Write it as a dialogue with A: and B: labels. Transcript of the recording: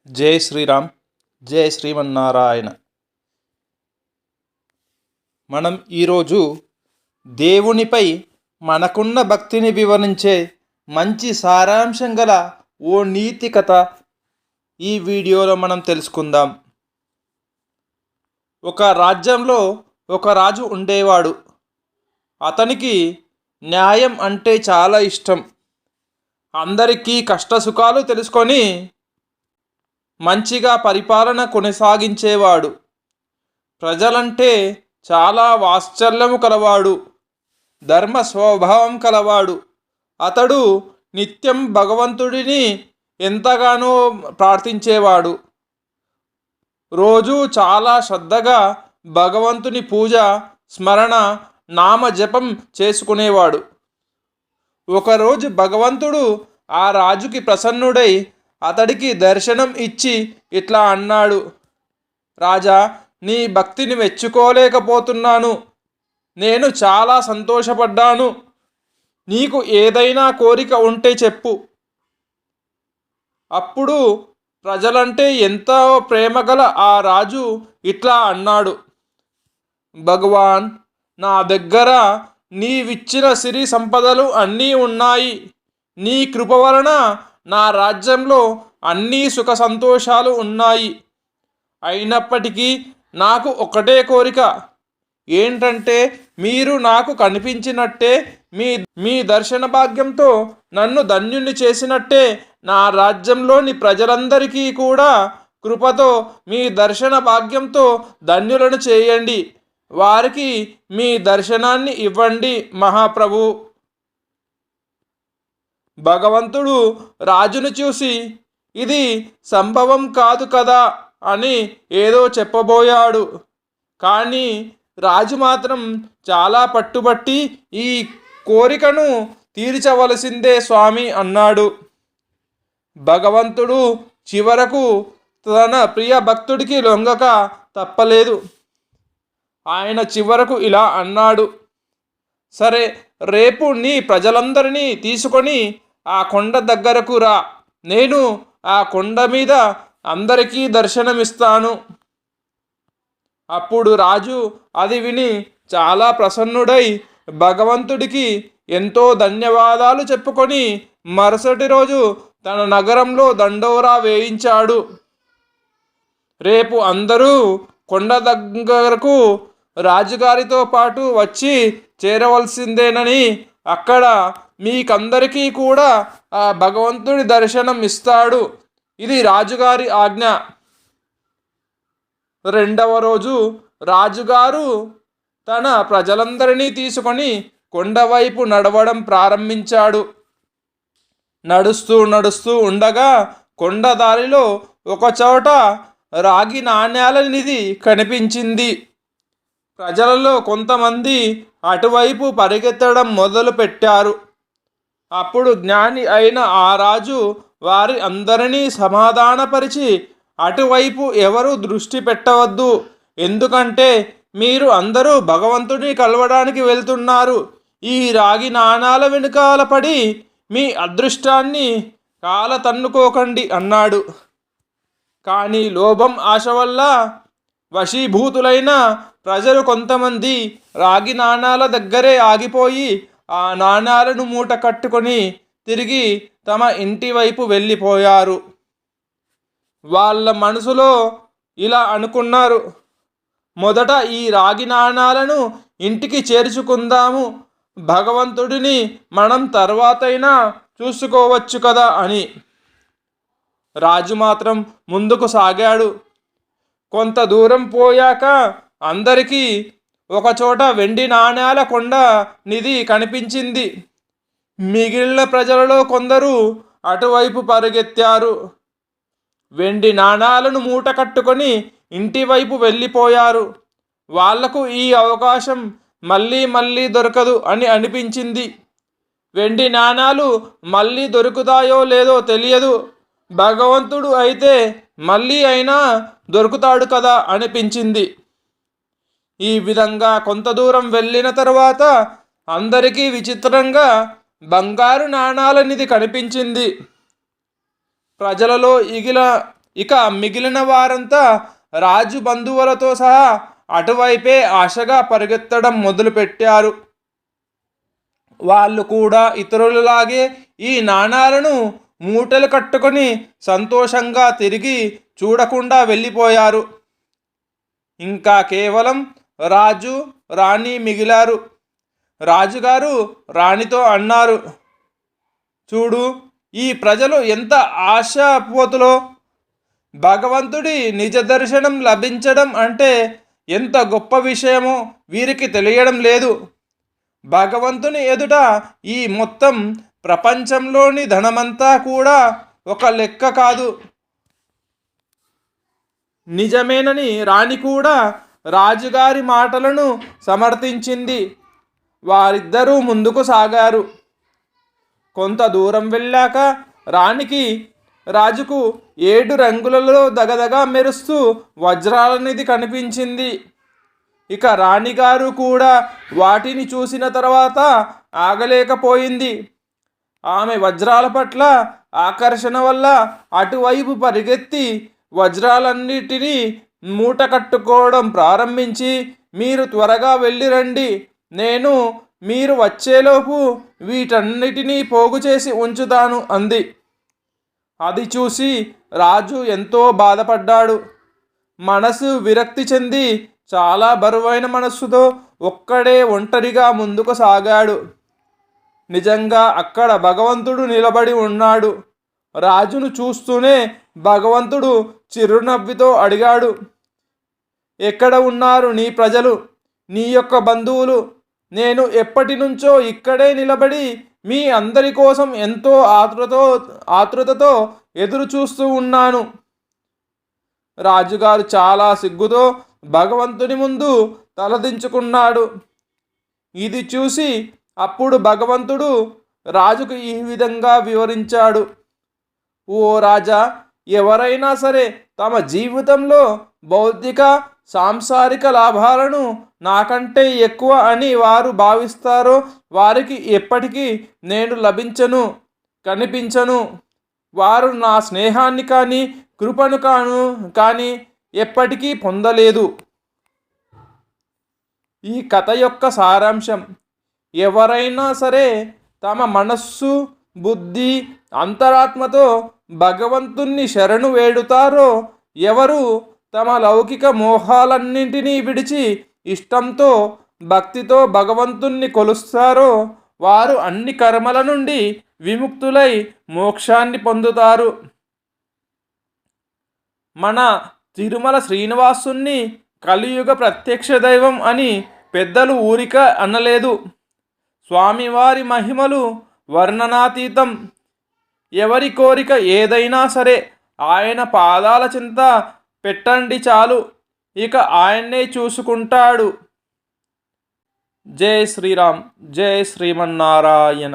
A: జై శ్రీరామ్, జై శ్రీమన్నారాయణ. మనం ఈరోజు దేవునిపై మనకున్న భక్తిని వివరించే మంచి సారాంశం గల ఓ నీతి కథ ఈ వీడియోలో మనం తెలుసుకుందాం. ఒక రాజ్యంలో ఒక రాజు ఉండేవాడు. అతనికి న్యాయం అంటే చాలా ఇష్టం. అందరికీ కష్టసుఖాలు తెలుసుకొని మంచిగా పరిపాలన కొనసాగించేవాడు. ప్రజలంటే చాలా వాత్సల్యము కలవాడు, ధర్మ స్వభావం కలవాడు. అతడు నిత్యం భగవంతుడిని ఎంతగానో ప్రార్థించేవాడు. రోజు చాలా శ్రద్ధగా భగవంతుని పూజ, స్మరణ, నామ జపం చేసుకునేవాడు. ఒకరోజు భగవంతుడు ఆ రాజుకి ప్రసన్నుడై అతడికి దర్శనం ఇచ్చి ఇట్లా అన్నాడు: రాజా, నీ భక్తిని మెచ్చుకోలేకపోతున్నాను. నేను చాలా సంతోషపడ్డాను. నీకు ఏదైనా కోరిక ఉంటే చెప్పు. అప్పుడు ప్రజలంటే ఎంతో ప్రేమగల ఆ రాజు ఇట్లా అన్నాడు: భగవాన్, నా దగ్గర నీవిచ్చిన సిరి సంపదలు అన్నీ ఉన్నాయి. నీ కృప వలన నా రాజ్యంలో అన్నీ సుఖ సంతోషాలు ఉన్నాయి. అయినప్పటికీ నాకు ఒకటే కోరిక. ఏంటంటే, మీరు నాకు కనిపించినట్టే, మీ దర్శన భాగ్యంతో నన్ను ధన్యుని చేసినట్టే నా రాజ్యంలోని ప్రజలందరికీ కూడా కృపతో మీ దర్శన భాగ్యంతో ధన్యులను చేయండి. వారికి మీ దర్శనాన్ని ఇవ్వండి మహాప్రభు. భగవంతుడు రాజును చూసి ఇది సంభవం కాదు కదా అని ఏదో చెప్పబోయాడు. కానీ రాజు మాత్రం చాలా పట్టుబట్టి ఈ కోరికను తీర్చవలసిందే స్వామి అన్నాడు. భగవంతుడు చివరకు తన ప్రియ భక్తుడికి లొంగక తప్పలేదు. ఆయన చివరకు ఇలా అన్నాడు: సరే, రేపు నీ ప్రజలందరినీ తీసుకొని ఆ కొండ దగ్గరకు రా. నేను ఆ కొండ మీద అందరికీ దర్శనమిస్తాను. అప్పుడు రాజు అది విని చాలా ప్రసన్నుడై భగవంతుడికి ఎంతో ధన్యవాదాలు చెప్పుకొని మరుసటి రోజు తన నగరంలో దండోరా వేయించాడు. రేపు అందరూ కొండ దగ్గరకు రాజుగారితో పాటు వచ్చి చేరవలసిందేనని, అక్కడ మీకందరికీ కూడా ఆ భగవంతుడి దర్శనం ఇస్తాడు. ఇది రాజుగారి ఆజ్ఞ. రెండవ రోజు రాజుగారు తన ప్రజలందరినీ తీసుకొని కొండవైపు నడవడం ప్రారంభించాడు. నడుస్తూ నడుస్తూ ఉండగా కొండ దారిలో ఒకచోట రాగి నాణ్యాల నిధి కనిపించింది. ప్రజలలో కొంతమంది అటువైపు పరిగెత్తడం మొదలు పెట్టారు. అప్పుడు జ్ఞాని అయిన ఆ రాజు వారి అందరినీ సమాధానపరిచి, అటువైపు ఎవరు దృష్టి పెట్టవద్దు. ఎందుకంటే మీరు అందరూ భగవంతుడిని కలవడానికి వెళ్తున్నారు. ఈ రాగి నాణాల వెనుకాల పడి మీ అదృష్టాన్ని కాల తన్నుకోకండి అన్నాడు. కానీ లోభం, ఆశ వల్ల వశీభూతులైన ప్రజలు కొంతమంది రాగి నాణాల దగ్గరే ఆగిపోయి ఆ నాణాలను మూట కట్టుకొని తిరిగి తమ ఇంటి వైపు వెళ్ళిపోయారు. వాళ్ళ మనసులో ఇలా అనుకున్నారు: మొదట ఈ రాగి నాణాలను ఇంటికి చేర్చుకుందాము, భగవంతుడిని మనం తర్వాతైనా చూసుకోవచ్చు కదా అని. రాజు మాత్రం ముందుకు సాగాడు. కొంత దూరం పోయాక అందరికీ ఒకచోట వెండి నాణ్యాల కొండ నిధి కనిపించింది. మిగిలిన ప్రజలలో కొందరు అటువైపు పరిగెత్తారు. వెండి నాణాలను మూట కట్టుకొని ఇంటి వైపు వెళ్ళిపోయారు. వాళ్లకు ఈ అవకాశం మళ్ళీ మళ్ళీ దొరకదు అని అనిపించింది. వెండి నాణాలు మళ్ళీ దొరుకుతాయో లేదో తెలియదు, భగవంతుడు అయితే మళ్ళీ అయినా దొరుకుతాడు కదా అనిపించింది. ఈ విధంగా కొంత దూరం వెళ్ళిన తర్వాత అందరికీ విచిత్రంగా బంగారు నాణాల నిధి కనిపించింది. ప్రజలలో ఇక మిగిలిన వారంతా రాజు బంధువులతో సహా అటువైపే ఆశగా పరిగెత్తడం మొదలుపెట్టారు. వాళ్ళు కూడా ఇతరులలాగే ఈ నాణాలను మూటలు కట్టుకొని సంతోషంగా తిరిగి చూడకుండా వెళ్ళిపోయారు. ఇంకా కేవలం రాజు రాణి మిగిలారు. రాజుగారు రాణితో అన్నారు, చూడు, ఈ ప్రజలు ఎంత ఆశాపోతులో. భగవంతుడి నిజ దర్శనం లభించడం అంటే ఎంత గొప్ప విషయమో వీరికి తెలియడం లేదు. భగవంతుని ఎదుట ఈ మొత్తం ప్రపంచంలోని ధనమంతా కూడా ఒక లెక్క కాదు. నిజమేనని రాణి కూడా రాజుగారి మాటలను సమర్థించింది. వారిద్దరూ ముందుకు సాగారు. కొంత దూరం వెళ్ళాక రాజుకు 7 రంగులలో దగదగా మెరుస్తూ వజ్రాల నిధి కనిపించింది. ఇక రాణిగారు కూడా వాటిని చూసిన తర్వాత ఆగలేకపోయింది. ఆమె వజ్రాల పట్ల ఆకర్షణ వల్ల అటువైపు పరిగెత్తి వజ్రాలన్నిటినీ మూట కట్టుకోవడం ప్రారంభించి, మీరు త్వరగా వెళ్ళిరండి, నేను మీరు వచ్చేలోపు వీటన్నిటినీ పోగు చేసి ఉంచుతాను అంది. అది చూసి రాజు ఎంతో బాధపడ్డాడు. మనసు విరక్తి చెంది చాలా బరువైన మనస్సుతో ఒక్కడే ఒంటరిగా ముందుకు సాగాడు. నిజంగా అక్కడ భగవంతుడు నిలబడి ఉన్నాడు. రాజును చూస్తూనే భగవంతుడు చిరునవ్వుతో అడిగాడు, ఎక్కడ ఉన్నారు నీ ప్రజలు, నీ యొక్క బంధువులు? నేను ఎప్పటి నుంచో ఇక్కడే నిలబడి మీ అందరి కోసం ఎంతో ఆతృతతో ఎదురు చూస్తూ ఉన్నాను. రాజుగారు చాలా సిగ్గుతో భగవంతుని ముందు తలదించుకున్నాడు. ఇది చూసి అప్పుడు భగవంతుడు రాజుకు ఈ విధంగా వివరించాడు, ఓ రాజా, ఎవరైనా సరే తమ జీవితంలో భౌతిక సాంసారిక లాభాలను నాకంటే ఎక్కువ అని వారు భావిస్తారో వారికి ఎప్పటికీ నేను కనిపించను. వారు నా స్నేహాన్ని కానీ కృపను కానీ ఎప్పటికీ పొందలేదు. ఈ కథ యొక్క సారాంశం, ఎవరైనా సరే తమ మనస్సు, బుద్ధి, అంతరాత్మతో భగవంతుణ్ణి శరణు వేడుతారో, ఎవరు తమ లౌకిక మోహాలన్నింటినీ విడిచి ఇష్టంతో భక్తితో భగవంతుణ్ణి కొలుస్తారో వారు అన్ని కర్మల నుండి విముక్తులై మోక్షాన్ని పొందుతారు. మన తిరుమల శ్రీనివాసుని కలియుగ ప్రత్యక్ష దైవం అని పెద్దలు ఊరిక అనలేదు. స్వామివారి మహిమలు వర్ణనాతీతం. ఎవరి కోరిక ఏదైనా సరే ఆయన పాదాల చింత పెట్టండి చాలు, ఇక ఆయన్నే చూసుకుంటాడు. జై శ్రీరామ్, జై శ్రీమన్నారాయణ.